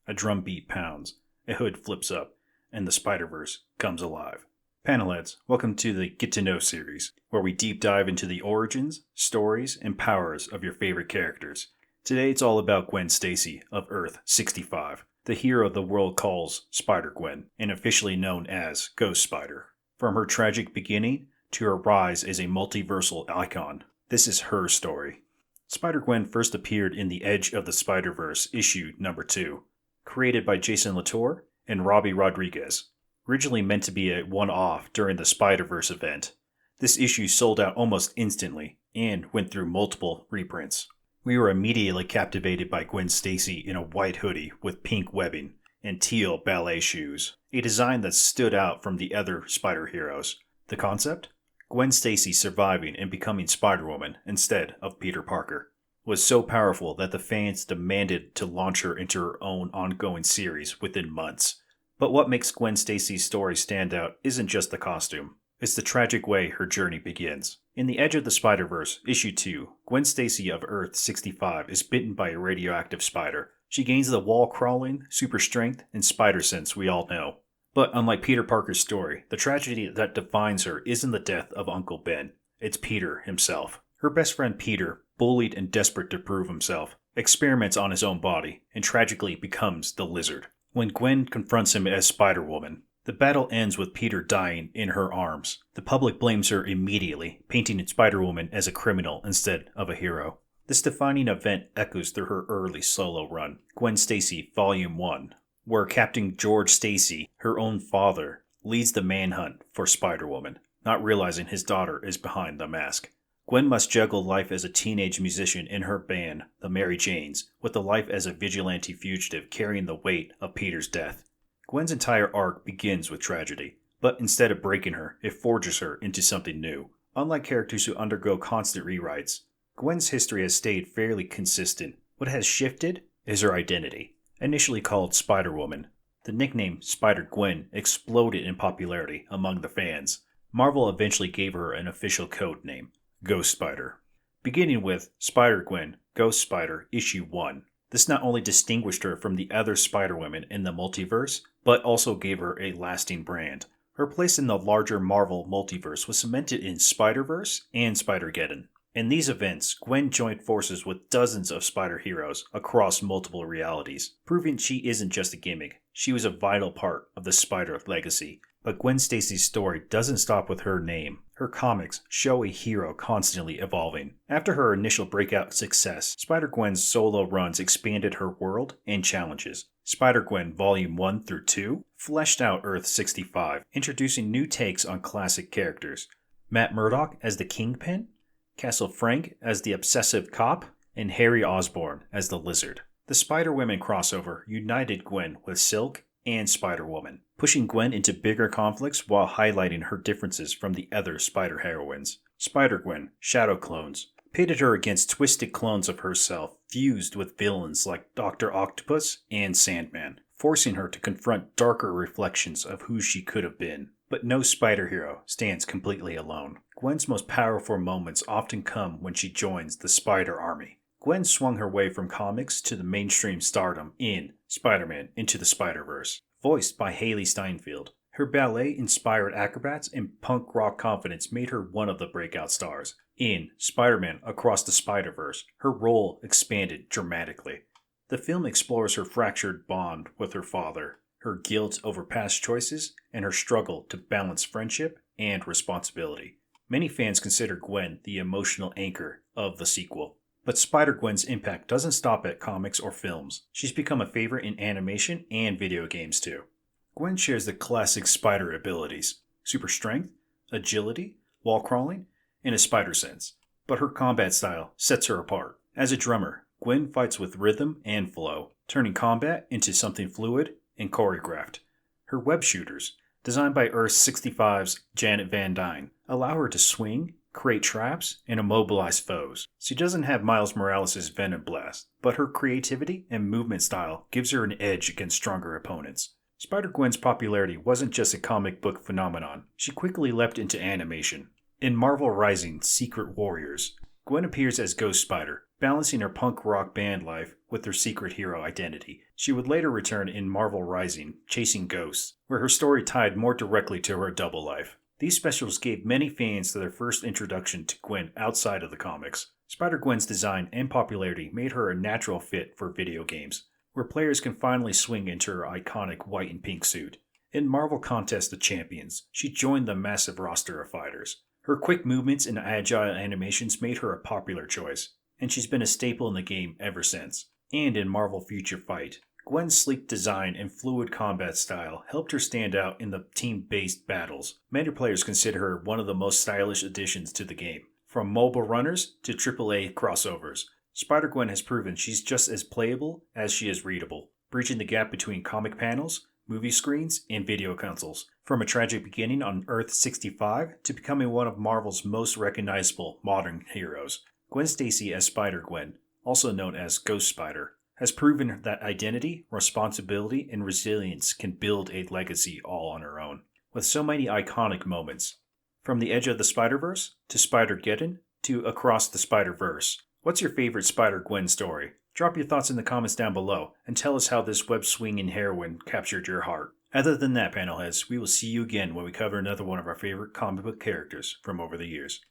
a drum beat pounds, a hood flips up, and the Spider-Verse comes alive. Panelheads, welcome to the Get to Know series, where we deep dive into the origins, stories, and powers of your favorite characters. Today it's all about Gwen Stacy of Earth 65, the hero the world calls Spider-Gwen, and officially known as Ghost Spider. From her tragic beginning to her rise as a multiversal icon, this is her story. Spider-Gwen first appeared in the Edge of the Spider-Verse issue number 2, created by Jason Latour and Robbie Rodriguez. Originally meant to be a one-off during the Spider-Verse event, this issue sold out almost instantly and went through multiple reprints. We were immediately captivated by Gwen Stacy in a white hoodie with pink webbing and teal ballet shoes, a design that stood out from the other Spider heroes. The concept? Gwen Stacy surviving and becoming Spider-Woman instead of Peter Parker was so powerful that the fans demanded to launch her into her own ongoing series within months. But what makes Gwen Stacy's story stand out isn't just the costume. It's the tragic way her journey begins. In The Edge of the Spider-Verse, Issue 2, Gwen Stacy of Earth 65 is bitten by a radioactive spider. She gains the wall-crawling, super strength, and spider sense we all know. But unlike Peter Parker's story, the tragedy that defines her isn't the death of Uncle Ben. It's Peter himself. Her best friend Peter, bullied and desperate to prove himself, experiments on his own body and tragically becomes the Lizard. When Gwen confronts him as Spider-Woman, the battle ends with Peter dying in her arms. The public blames her immediately, painting Spider-Woman as a criminal instead of a hero. This defining event echoes through her early solo run, Gwen Stacy Volume 1, where Captain George Stacy, her own father, leads the manhunt for Spider-Woman, not realizing his daughter is behind the mask. Gwen must juggle life as a teenage musician in her band, the Mary Janes, with the life as a vigilante fugitive carrying the weight of Peter's death. Gwen's entire arc begins with tragedy, but instead of breaking her, it forges her into something new. Unlike characters who undergo constant rewrites, Gwen's history has stayed fairly consistent. What has shifted is her identity. Initially called Spider-Woman, the nickname Spider-Gwen exploded in popularity among the fans. Marvel eventually gave her an official code name, Ghost Spider. Beginning with Spider-Gwen, Ghost Spider, Issue 1. This not only distinguished her from the other Spider-Women in the multiverse, but also gave her a lasting brand. Her place in the larger Marvel multiverse was cemented in Spider-Verse and Spider-Geddon. In these events, Gwen joined forces with dozens of spider heroes across multiple realities, proving she isn't just a gimmick. She was a vital part of the Spider legacy. But Gwen Stacy's story doesn't stop with her name. Her comics show a hero constantly evolving. After her initial breakout success, Spider-Gwen's solo runs expanded her world and challenges. Spider-Gwen Volume 1 through 2 fleshed out Earth 65, introducing new takes on classic characters. Matt Murdock as the Kingpin, Castle Frank as the obsessive cop, and Harry Osborn as the Lizard. The Spider-Women crossover united Gwen with Silk and Spider-Woman, pushing Gwen into bigger conflicts while highlighting her differences from the other Spider heroines. Spider-Gwen, Shadow Clones, pitted her against twisted clones of herself fused with villains like Dr. Octopus and Sandman, forcing her to confront darker reflections of who she could have been. But no spider hero stands completely alone. Gwen's most powerful moments often come when she joins the Spider Army. Gwen swung her way from comics to the mainstream stardom in Spider-Man Into the Spider-Verse, voiced by Haley Steinfeld. Her ballet-inspired acrobats and punk rock confidence made her one of the breakout stars. In Spider-Man Across the Spider-Verse, her role expanded dramatically. The film explores her fractured bond with her father, her guilt over past choices, and her struggle to balance friendship and responsibility. Many fans consider Gwen the emotional anchor of the sequel. But Spider-Gwen's impact doesn't stop at comics or films. She's become a favorite in animation and video games too. Gwen shares the classic spider abilities, super strength, agility, wall crawling, and a spider sense. But her combat style sets her apart. As a drummer, Gwen fights with rhythm and flow, turning combat into something fluid and choreographed. Her web shooters, designed by Earth 65's Janet Van Dyne, allow her to swing, create traps, and immobilize foes. She doesn't have Miles Morales' Venom Blast, but her creativity and movement style gives her an edge against stronger opponents. Spider-Gwen's popularity wasn't just a comic book phenomenon. She quickly leapt into animation. In Marvel Rising's Secret Warriors, Gwen appears as Ghost Spider, balancing her punk rock band life with her secret hero identity. She would later return in Marvel Rising, Chasing Ghosts, where her story tied more directly to her double life. These specials gave many fans their first introduction to Gwen outside of the comics. Spider-Gwen's design and popularity made her a natural fit for video games, where players can finally swing into her iconic white and pink suit. In Marvel Contest of Champions, she joined the massive roster of fighters. Her quick movements and agile animations made her a popular choice, and she's been a staple in the game ever since. And in Marvel Future Fight, Gwen's sleek design and fluid combat style helped her stand out in the team-based battles. Many players consider her one of the most stylish additions to the game. From mobile runners to AAA crossovers, Spider-Gwen has proven she's just as playable as she is readable, bridging the gap between comic panels, movie screens, and video consoles. From a tragic beginning on Earth-65 to becoming one of Marvel's most recognizable modern heroes, Gwen Stacy as Spider-Gwen, also known as Ghost Spider, has proven that identity, responsibility, and resilience can build a legacy all on her own. With so many iconic moments, from the edge of the Spider-Verse to Spider-Geddon to across the Spider-Verse, what's your favorite Spider-Gwen story? Drop your thoughts in the comments down below and tell us how this web-swinging heroine captured your heart. Other than that, Panelheads, we will see you again when we cover another one of our favorite comic book characters from over the years.